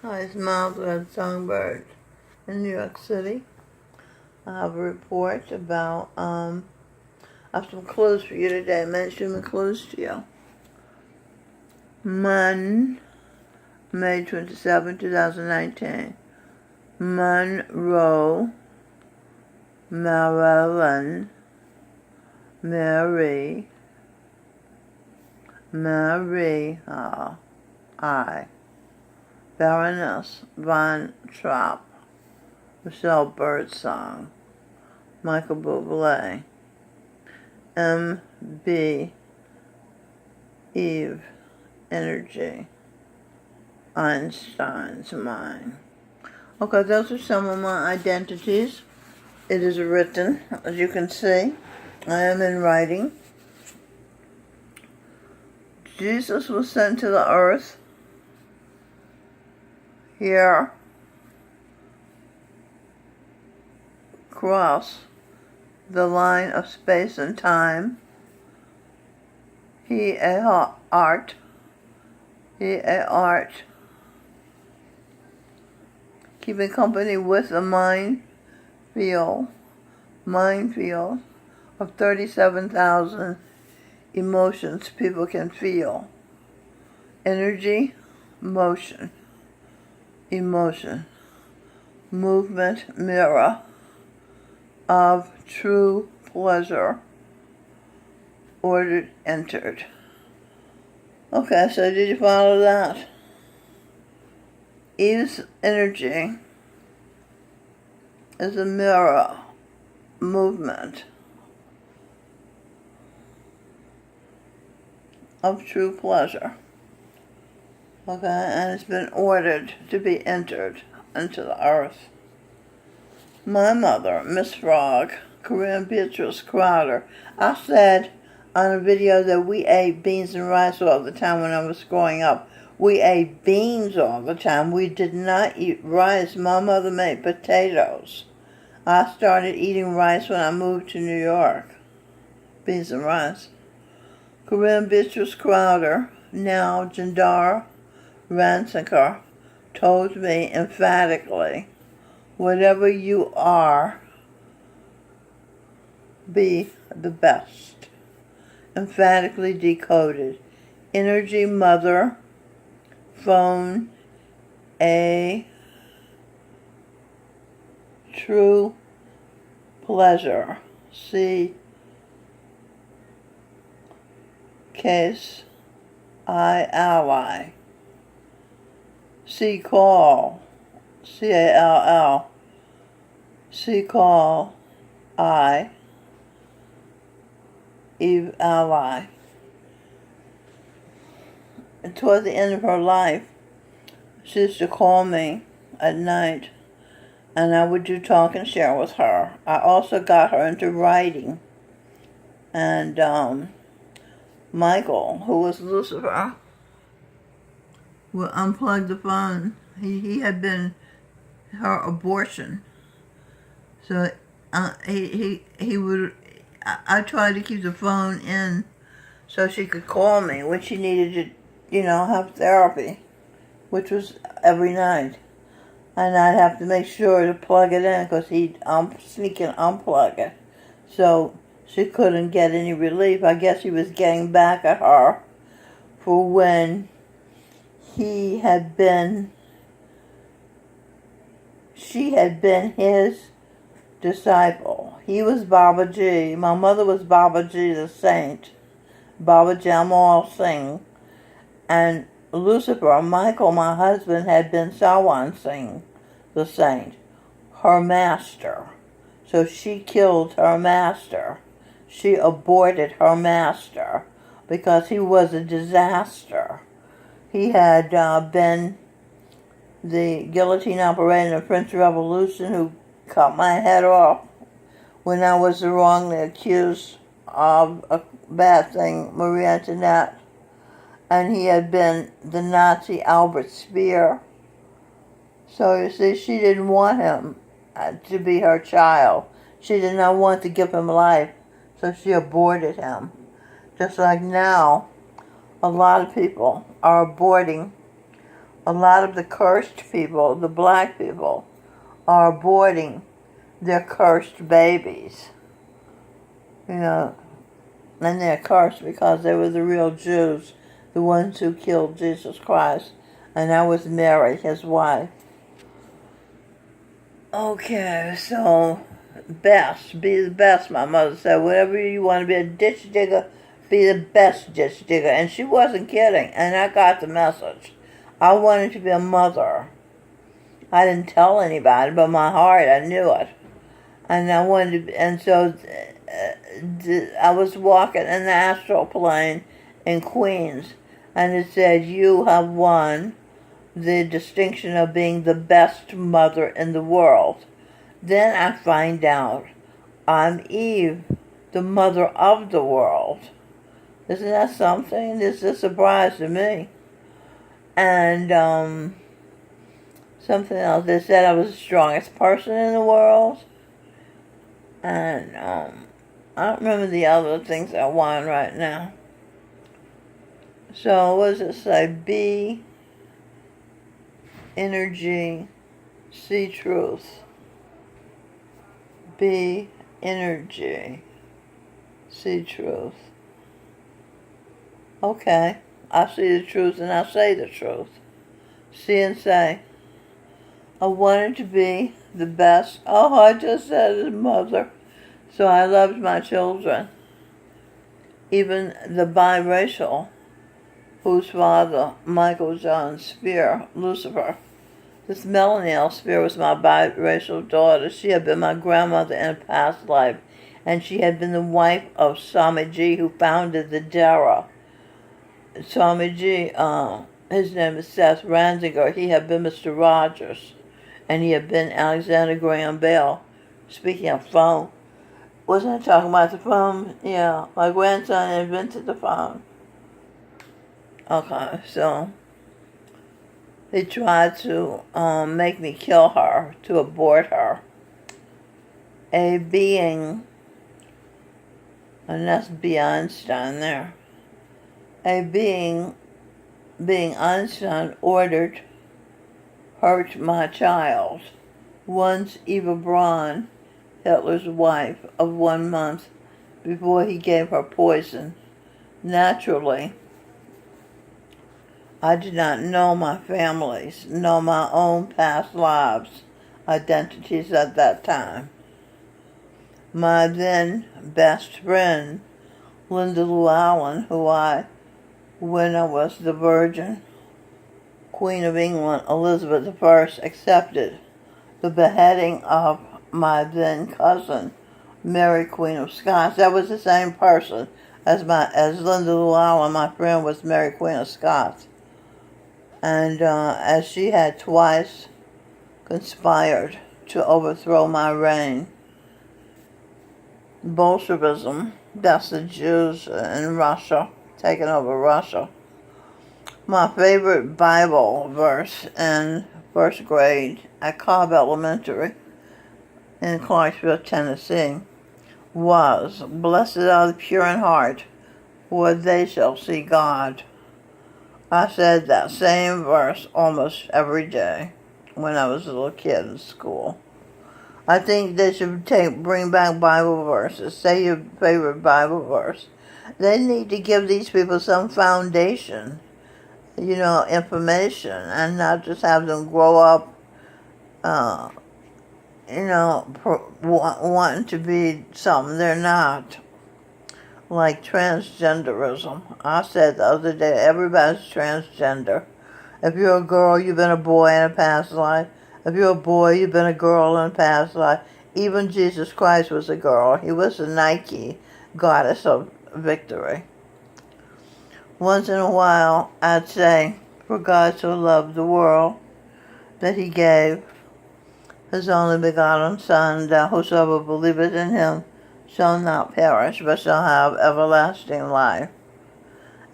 Hi, it's Miles Red Songbird in New York City. I have a report about, I have some clues for you today. I mentioned the clues to you. May 27, 2019. Monroe, Maryland, Mary, I. Baroness Von Trapp, Michelle Birdsong, Michael Bublé, M.B. Eve, Energy, Einstein's Mind. Okay, those are some of my identities. It is written, as you can see. I am in writing. Jesus was sent to the earth here, cross the line of space and time. He a art, keeping company with a mind field of 37,000 emotions people can feel. Energy, motion, emotion, movement, mirror of true pleasure, ordered, entered. Okay, so did you follow that? Eve's energy is a mirror movement of true pleasure. Okay, and it's been ordered to be entered into the earth. My mother, Miss Frog, Corinne Beatrice Crowder, I said on a video that we ate beans and rice all the time when I was growing up. We ate beans all the time. We did not eat rice. My mother made potatoes. I started eating rice when I moved to New York. Beans and rice. Corinne Beatrice Crowder, now Jandar Ransiker, told me emphatically, whatever you are, be the best. Emphatically decoded. Energy mother, phone, a true pleasure. C case, I ally. C call, C-A-L-L. C call, I, Eve ally. And toward the end of her life, she used to call me at night, and I would do talk and share with her. I also got her into writing. And Michael, who was Lucifer, would unplug the phone. He had been her abortion. So he would, I tried to keep the phone in so she could call me when she needed to, have therapy, which was every night. And I'd have to make sure to plug it in because he'd sneak and unplug it. So she couldn't get any relief. I guess he was getting back at her for when she had been his disciple. He was Babaji. My mother was Babaji the saint. Baba Jamal Singh. And Lucifer, Michael, my husband, had been Sawan Singh the saint, her master. So she killed her master. She aborted her master because he was a disaster. He had been the guillotine operator in the French Revolution who cut my head off when I was wrongly accused of a bad thing, Marie Antoinette. And he had been the Nazi Albert Speer. So you see, she didn't want him to be her child. She did not want to give him life, so she aborted him. Just like now, a lot of people are aborting a lot of the cursed people, the black people, are aborting their cursed babies. You know, and they're cursed because they were the real Jews, the ones who killed Jesus Christ. And that was Mary, his wife. Okay, so be the best, my mother said. Whatever you want to be a ditch digger, be the best ditch digger. And she wasn't kidding, and I got the message. I wanted to be a mother. I didn't tell anybody, but my heart, I knew it. And I wanted to, and so I was walking in the astral plane in Queens, and it said, "You have won the distinction of being the best mother in the world." Then I find out I'm Eve, the mother of the world. Isn't that something? It's a surprise to me. And something else. They said I was the strongest person in the world. And I don't remember the other things I won right now. So what does it say? Be energy, see truth. Be energy, see truth. Okay, I see the truth and I say the truth. See and say. I wanted to be the best. Oh, I just said as a mother. So I loved my children. Even the biracial, whose father, Michael John Spear, Lucifer. This Melanie L. Spear was my biracial daughter. She had been my grandmother in a past life, and she had been the wife of Swamiji, who founded the Dara. Swamiji, his name is Seth Randiger. He had been Mr. Rogers, and he had been Alexander Graham Bell. Speaking of phone, wasn't I talking about the phone? Yeah, my grandson invented the phone. Okay, so they tried to make me kill her, to abort her. A being, and that's B. Einstein there. A being Einstein ordered, hurt my child. Once Eva Braun, Hitler's wife of 1 month, before he gave her poison. Naturally, I did not know my families, know my own past lives, identities at that time. My then best friend, Linda Llewellyn, when I was the Virgin Queen of England, Elizabeth I, accepted the beheading of my then cousin, Mary Queen of Scots. That was the same person as Linda Llewellyn. My friend was Mary Queen of Scots. And as she had twice conspired to overthrow my reign. Bolshevism, that's the Jews in Russia, taking over Russia. My favorite Bible verse in first grade at Cobb Elementary in Clarksville, Tennessee, was, "Blessed are the pure in heart, for they shall see God." I said that same verse almost every day when I was a little kid in school. I think they should bring back Bible verses. Say your favorite Bible verse. They need to give these people some foundation, information, and not just have them grow up, wanting to be something they're not. Like transgenderism. I said the other day, everybody's transgender. If you're a girl, you've been a boy in a past life. If you're a boy, you've been a girl in a past life. Even Jesus Christ was a girl. He was the Nike goddess of victory. Once in a while, I'd say, "For God so loved the world that he gave his only begotten Son, that whosoever believeth in him shall not perish, but shall have everlasting life."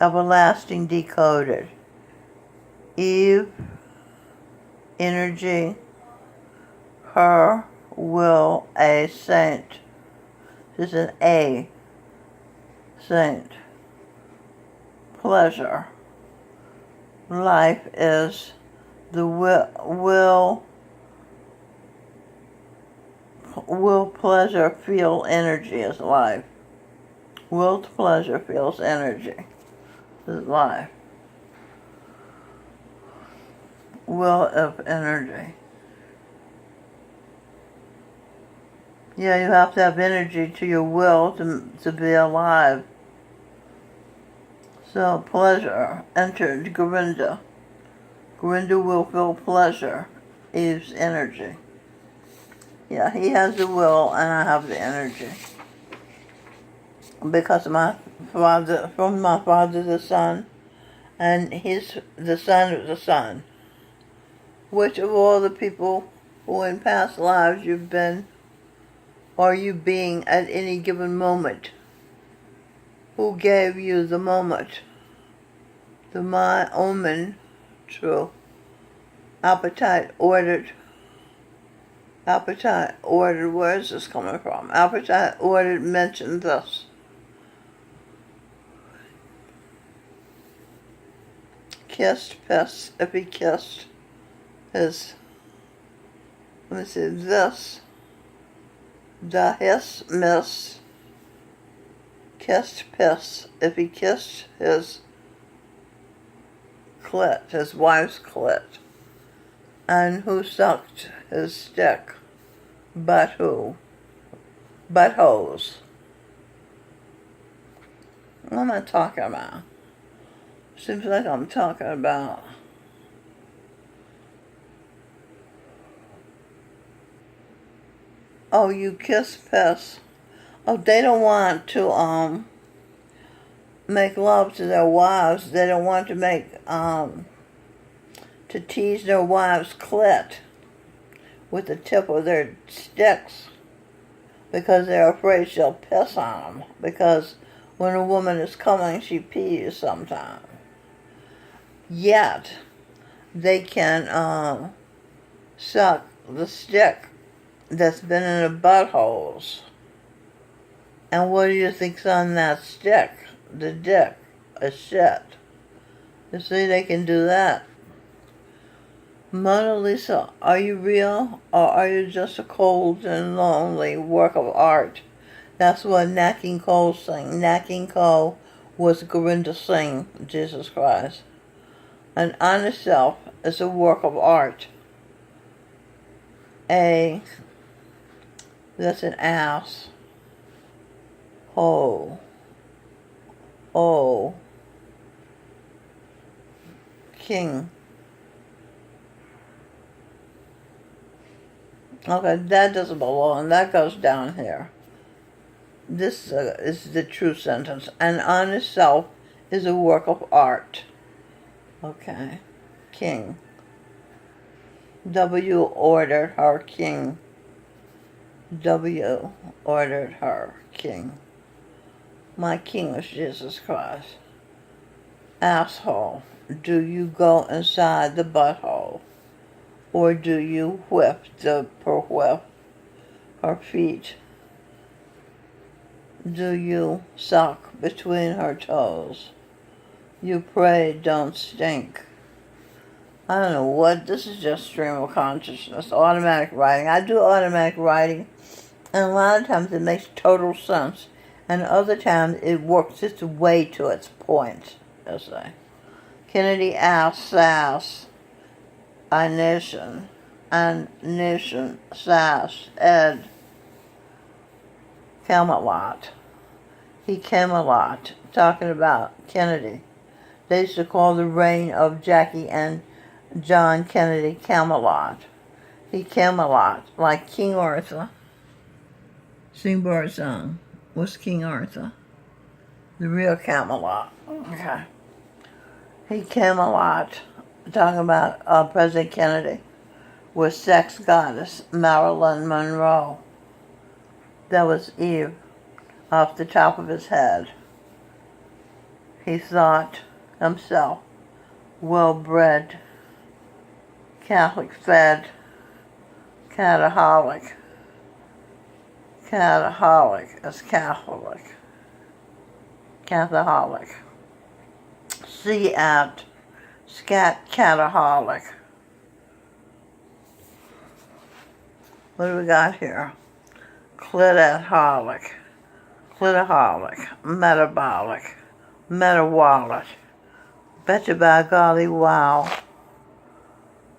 Everlasting decoded. Eve, energy, her, will, a saint. This is an A, saint. Pleasure. Life is The will pleasure feel energy is life. Will to pleasure feels energy is life. Will of energy. Yeah, you have to have energy to your will to be alive. So pleasure entered Gorinda. Gorinda will feel pleasure. Eve's energy. Yeah, he has the will and I have the energy. Because my father, from my father the son, and the son of the son. Which of all the people who in past lives you've been, are you being at any given moment? Who gave you the moment? The my omen, true. Appetite ordered, where is this coming from? Appetite ordered mentioned this. Kissed, piss, if he kissed his, let me see, this, the hiss, miss, kissed, piss, if he kissed his clit, his wife's clit, and who sucked his stick, but who, buttholes. What am I talking about? Seems like I'm talking about oh, you kiss piss. Oh, they don't want to make love to their wives. They don't want to make to tease their wives' clit with the tip of their sticks because they're afraid she'll piss on them. Because when a woman is coming, she pees sometimes. Yet they can suck the stick that's been in the buttholes. And what do you think's on that stick? The dick. A shit. You see, they can do that. Mona Lisa, are you real or are you just a cold and lonely work of art? That's what Nat King Cole sang. Nat King Cole was Gorinda Singh, Jesus Christ. An honest self is a work of art. That's an ass. King. Okay, that doesn't belong. That goes down here. This is the true sentence. An honest self is a work of art. Okay. King. W ordered her king. W ordered her king. My king is Jesus Christ. Asshole. Do you go inside the butthole? Or do you whip her feet? Do you suck between her toes? You pray don't stink. I don't know what, this is just stream of consciousness, automatic writing. I do automatic writing, and a lot of times it makes total sense, and other times it works its way to its point, as I. Kennedy asks Sass, I nation, and nation, Sass, Ed, Camelot. He came a lot, talking about Kennedy. They used to call the reign of Jackie and John Kennedy Camelot. He came a lot, like King Arthur. Sing bird song. What's King Arthur? The real Camelot. Okay. He came a lot, talking about President Kennedy, with sex goddess Marilyn Monroe. That was Eve, off the top of his head. He thought himself well-bred, Catholic-fed, cataholic. Cataholic is Catholic. Catholic. C at scat cataholic. What do we got here? Clitaholic, metabolic, meta-wallet. Betcha by golly, wow.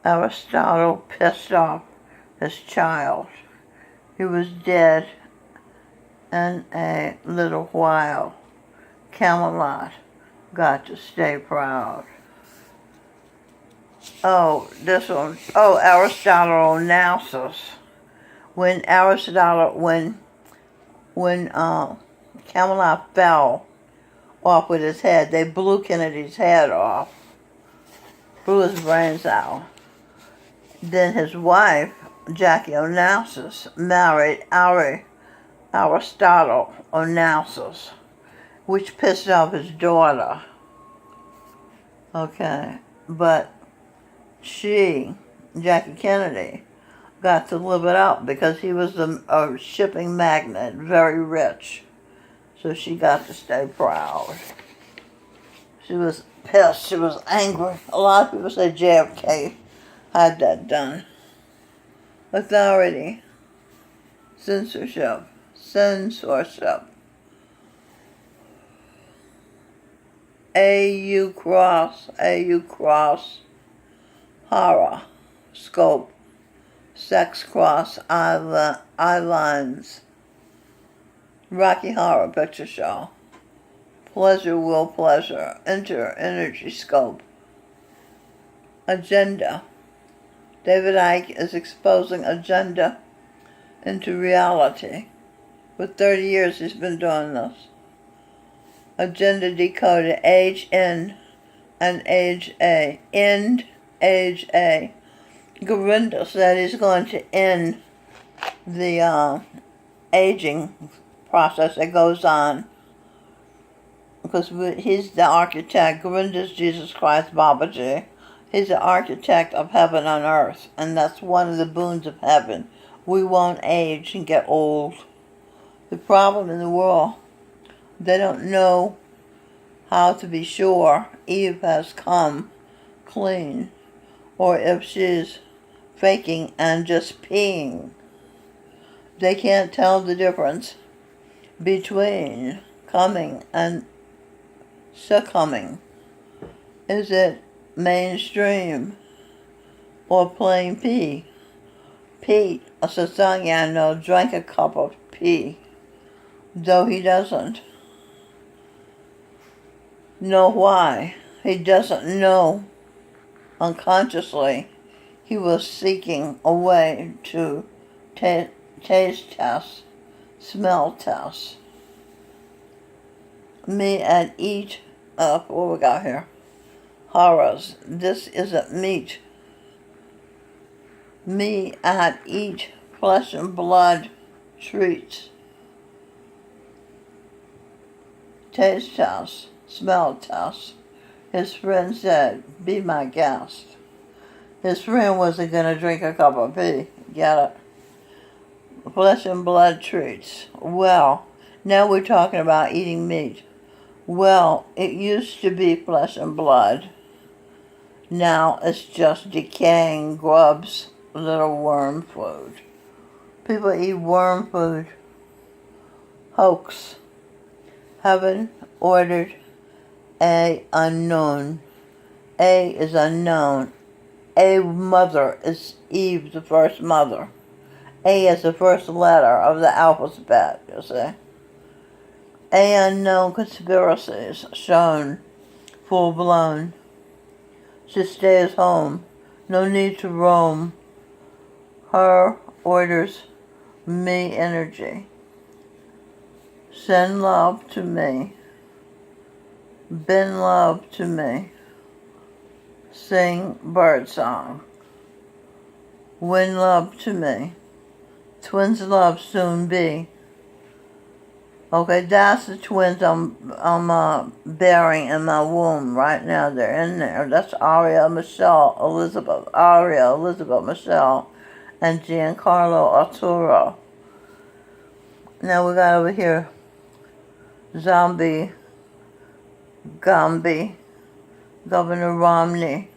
Aristotle pissed off his child. He was dead in a little while. Camelot got to stay proud. Oh, this one. Oh, Aristotle Onassis. When Camelot fell off with his head, they blew Kennedy's head off, blew his brains out. Then his wife, Jackie Onassis, married Aristotle Onassis, which pissed off his daughter. Okay, but she, Jackie Kennedy, got to live it up because he was a shipping magnate, very rich. So she got to stay proud. She was pissed. She was angry. A lot of people say JFK had that done. Authority. Censorship. AU cross. Horror. Scope. Sex cross islands. Rocky Horror Picture Show. Pleasure will pleasure. Enter energy scope. Agenda. David Icke is exposing agenda into reality. For 30 years he's been doing this. Agenda decoded. Age in and age A. End age A. Gorinda said he's going to end the aging process that goes on because he's the architect. Gorinda's Jesus Christ Babaji. He's the architect of heaven on earth, and that's one of the boons of heaven. We won't age and get old. The problem in the world, they don't know how to be sure Eve has come clean or if she's faking and just peeing. They can't tell the difference between coming and succumbing. Is it mainstream or plain pee? Pete, a Sasanyano, drank a cup of pee, though he doesn't know why. He doesn't know. Unconsciously, he was seeking a way to taste test, smell test. Me and eat up. What we got here? Horrors. This isn't meat. Me and eat flesh and blood treats. Taste test, smell test. His friend said, "Be my guest." His friend wasn't going to drink a cup of tea. Get it? Flesh and blood treats. Well, now we're talking about eating meat. Well, it used to be flesh and blood. Now it's just decaying grubs, little worm food. People eat worm food. Hoax. Heaven ordered A unknown. A is unknown. A mother is Eve, the first mother. A is the first letter of the alphabet, you see. A unknown conspiracies shown full blown. She stays home. No need to roam. Her orders me energy. Send love to me. Bend love to me. Sing bird song. Win love to me. Twins love soon be. Okay, that's the twins I'm bearing in my womb right now. They're in there. That's Aria, Michelle, Elizabeth. Aria, Elizabeth, Michelle, and Giancarlo Arturo. Now we got over here Zombie, Gombe, Governor Romney,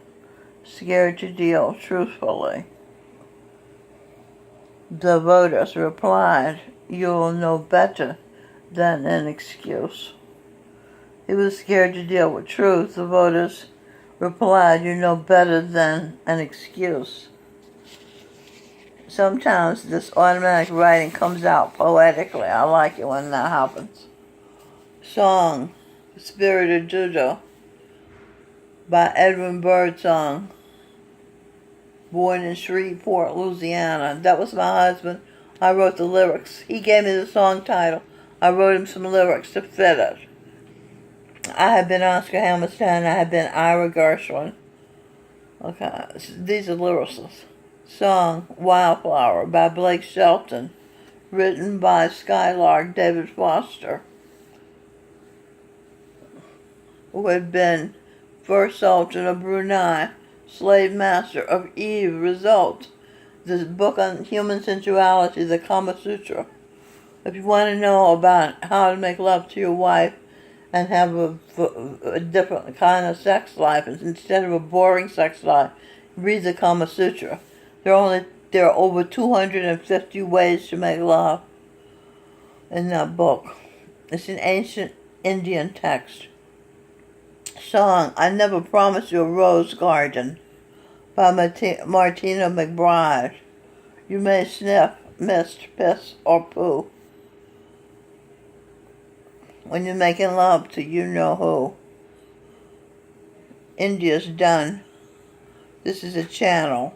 scared to deal truthfully. The voters replied, "You'll know better than an excuse." He was scared to deal with truth. The voters replied, "You know better than an excuse." Sometimes this automatic writing comes out poetically. I like it when that happens. Song, Spirited Judo by Edwin Birdsong, born in Shreveport, Louisiana. That was my husband. I wrote the lyrics. He gave me the song title. I wrote him some lyrics to fit it. I have been Oscar Hammerstein. I have been Ira Gershwin. Okay, these are lyricists. Song, Wildflower by Blake Shelton, written by Skylark David Foster, who had been first Sultan of Brunei, slave master of Eve. Result, this book on human sensuality, the Kama Sutra. If you want to know about how to make love to your wife and have a different kind of sex life, instead of a boring sex life, read the Kama Sutra. There are over 250 ways to make love in that book. It's an ancient Indian text. Song, I Never Promised You a Rose Garden by Martina McBride. You may sniff, mist, piss, or poo when you're making love to you-know-who. India's Done. This is a channel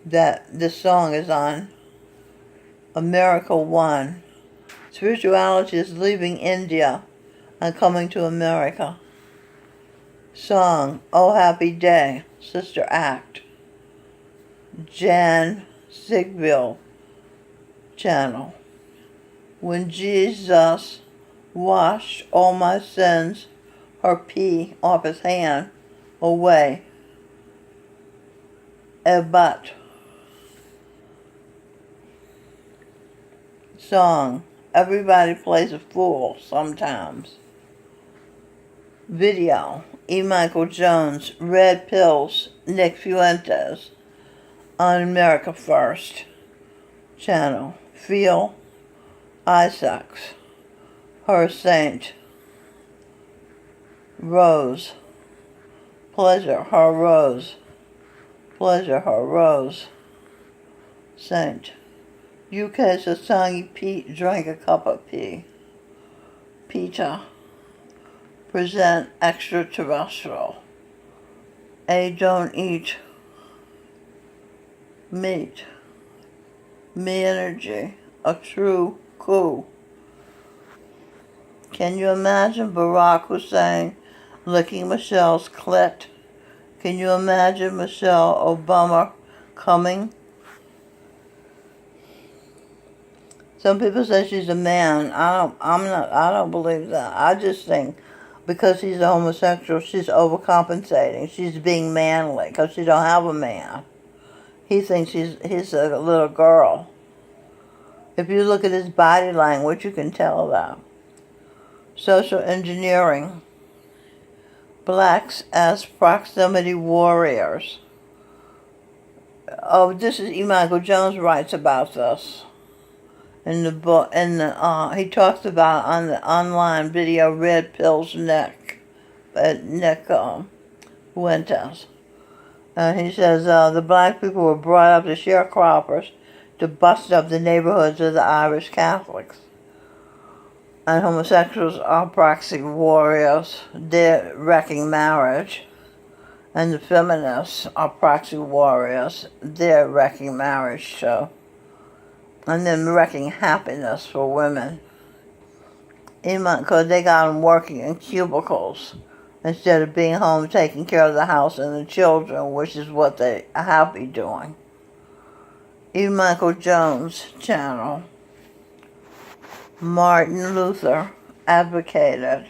that this song is on. America One. Spirituality is leaving India and coming to America. Song, Oh Happy Day, Sister Act. Jan Ziegfeld channel. When Jesus washed all my sins, her pee off his hand, away. But song, Everybody Plays a Fool Sometimes. Video, E. Michael Jones, Red Pills, Nick Fuentes, on America First channel. Feel, Isaacs, Her Saint, Rose, Pleasure, Her Rose, Pleasure, Her Rose, Saint. UK Sasangi Pete drank a cup of tea. Peter, present extraterrestrial. A, don't eat meat. Me energy, a true coup. Can you imagine Barack Hussein licking Michelle's clit? Can you imagine Michelle Obama coming? Some people say she's a man. I don't believe that. I just think because he's a homosexual, she's overcompensating. She's being manly because she don't have a man. He thinks he's a little girl. If you look at his body language, you can tell that. Social engineering. Blacks as proximity warriors. Oh, this is E. Michael Jones writes about this in the book. He talks about on the online video Red Pills Nick Fuentes. And he says the black people were brought up as sharecroppers to bust up the neighborhoods of the Irish Catholics. And homosexuals are proxy warriors. They're wrecking marriage. And the feminists are proxy warriors. They're wrecking marriage too. And then wrecking happiness for women. Because they got them working in cubicles instead of being home taking care of the house and the children, which is what they have to be doing. E. Michael Jones channel. Martin Luther advocated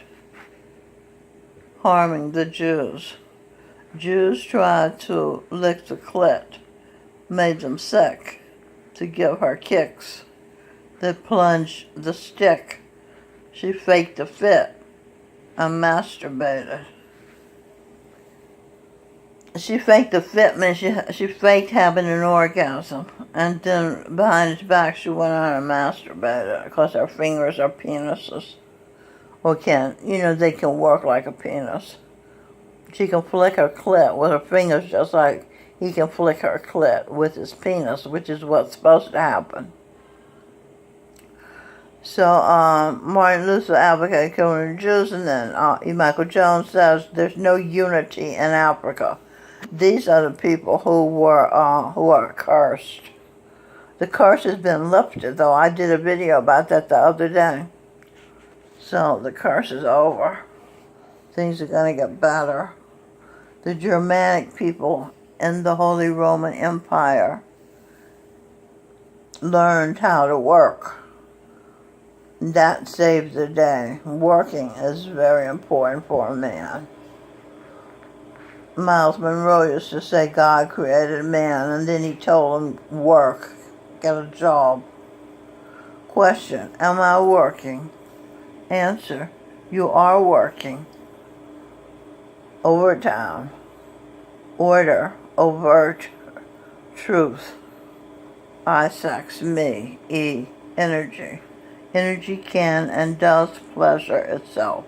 harming the Jews. Jews tried to lick the clit, made them sick, to give her kicks. They plunged the stick. She faked a fit and masturbated. she faked the fitment. She faked having an orgasm, and then behind his back she went on and masturbated because her fingers are penises, or they can work like a penis. She can flick her clit with her fingers just like he can flick her clit with his penis, which is what's supposed to happen. So Martin Luther advocated killing the Jews, and then Michael Jones says there's no unity in Africa. These are the people who are cursed. The curse has been lifted, though. I did a video about that the other day. So the curse is over. Things are going to get better. The Germanic people in the Holy Roman Empire learned how to work. That saved the day. Working is very important for a man. Miles Monroe used to say God created man, and then he told him, work, get a job. Question, am I working? Answer, you are working. Overtime. Order, overt, truth. I, sex, me, E, energy. Energy can and does pleasure itself.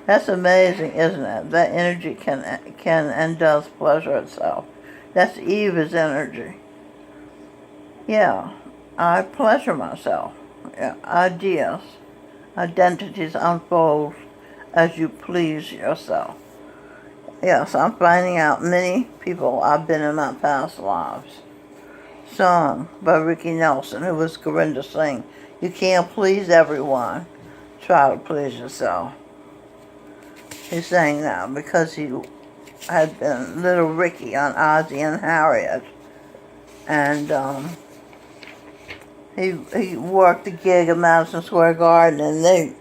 That's amazing, isn't it? That energy can and does pleasure itself. That's Eve's energy. Yeah, I pleasure myself. Yeah, ideas, identities unfold as you please yourself. Yes, I'm finding out many people I've been in my past lives. Song by Ricky Nelson, who was Gurinder Singh. You can't please everyone. Try to please yourself. He's saying that because he had been Little Ricky on Ozzie and Harriet. And he worked a gig at Madison Square Garden, and they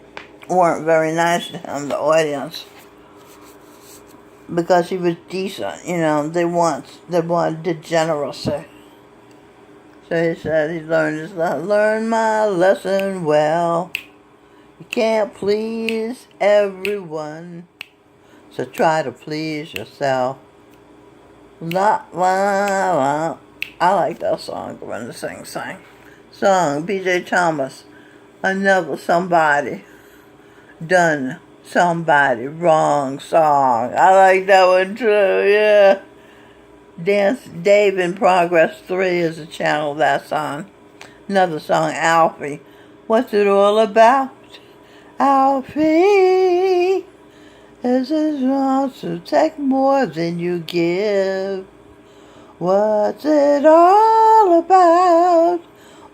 weren't very nice to him, the audience, because he was decent. They wanted degeneracy. So he said he learned my lesson well. You can't please everyone, so try to please yourself. La la la. I like that song, Gurinder Singh sang. Song, B.J. Thomas, Another Somebody, Done Somebody Wrong song. I like that one too, yeah. Dance Dave in Progress 3 is a channel that's on. Another song, Alfie. What's it all about? Alfie is wrong to take more than you give. What's it all about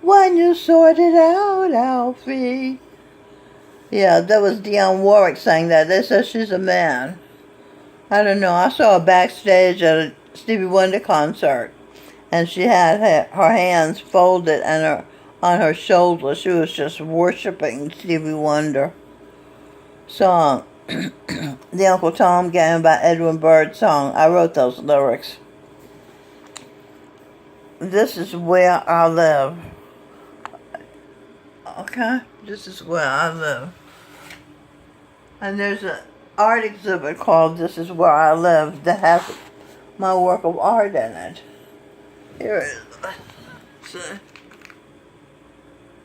when you sort it out, Alfie? Yeah, that was Dionne Warwick sang that. They said she's a man. I don't know. I saw her backstage at a Stevie Wonder concert, and she had her hands folded and on her shoulders. She was just worshiping Stevie Wonder. Song, The Uncle Tom Game by Edwin Byrd song. I wrote those lyrics. This is where I live. Okay? This is where I live. And there's an art exhibit called This Is Where I Live that has my work of art in it. Here it is. See?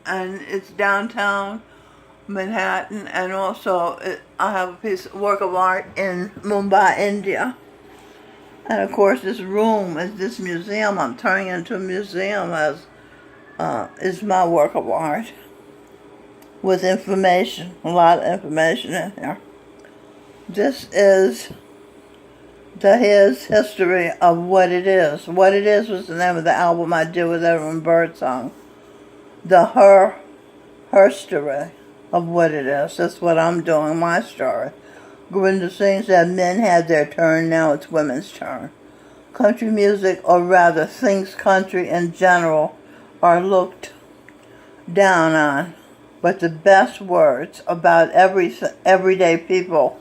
And it's downtown Manhattan, and also I have a piece of work of art in Mumbai, India. And of course this room is this museum I'm turning into a museum is my work of art with information, a lot of information in here. This is his history of What It Is. What It Is was the name of the album I did with Edwin Byrd song. Her story of What It Is. That's what I'm doing, my story. Gurinder Singh said men had their turn, now it's women's turn. Country music, or rather things country in general, are looked down on. But the best words about everyday people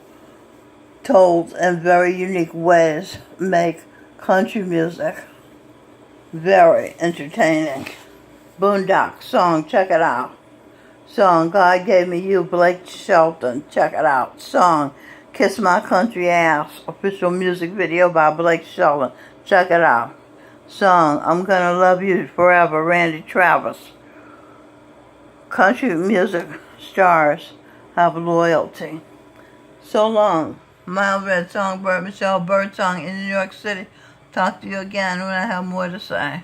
told in very unique ways make country music very entertaining. Boondock song, check it out. Song, God Gave Me You, Blake Shelton, check it out. Song, Kiss My Country Ass, official music video by Blake Shelton. Check it out. Song, I'm Gonna Love You Forever, Randy Travis. Country music stars have loyalty. So long. Mild Red Songbird, Michelle Birdsong in New York City. Talk to you again when I have more to say.